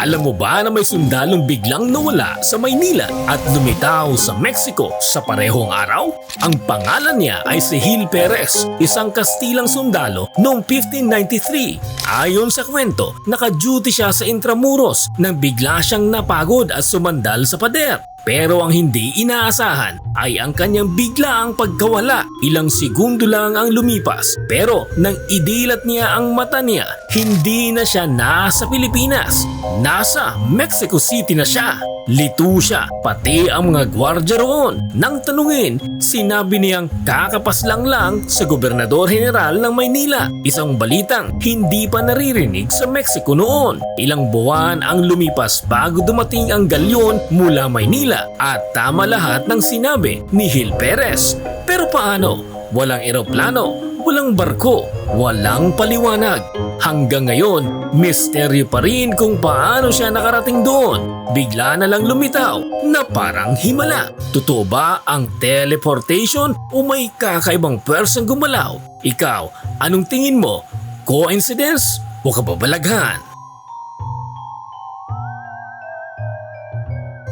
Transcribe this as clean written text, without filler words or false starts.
Alam mo ba na may sundalong biglang nawala sa Maynila at lumitaw sa Mexico sa parehong araw? Ang pangalan niya ay si Gil Perez, isang Kastilang sundalo noong 1593. Ayon sa kwento, naka-duty siya sa Intramuros nang bigla siyang napagod at sumandal sa pader. Pero ang hindi inaasahan ay ang kanyang biglaang pagkawala. Ilang segundo lang ang lumipas, pero nang idilat niya ang mata niya, hindi na siya nasa Pilipinas. Nasa Mexico City na siya. Lito siya, pati ang mga gwardya roon. Nang tanungin, sinabi niyang kakapaslang lang sa Gobernador General ng Maynila. Isang balitang hindi pa naririnig sa Mexico noon. Ilang buwan ang lumipas bago dumating ang galyon mula Maynila at tama lahat ng sinabi ni Gil Perez. Pero paano? Walang eroplano, walang barko, walang paliwanag. Hanggang ngayon, misteryo pa rin kung paano siya nakarating doon. Bigla na lang lumitaw na parang himala. Totoo ba ang teleportation o may kakaibang pwersang gumalaw? Ikaw, anong tingin mo? Coincidence o kababalaghan?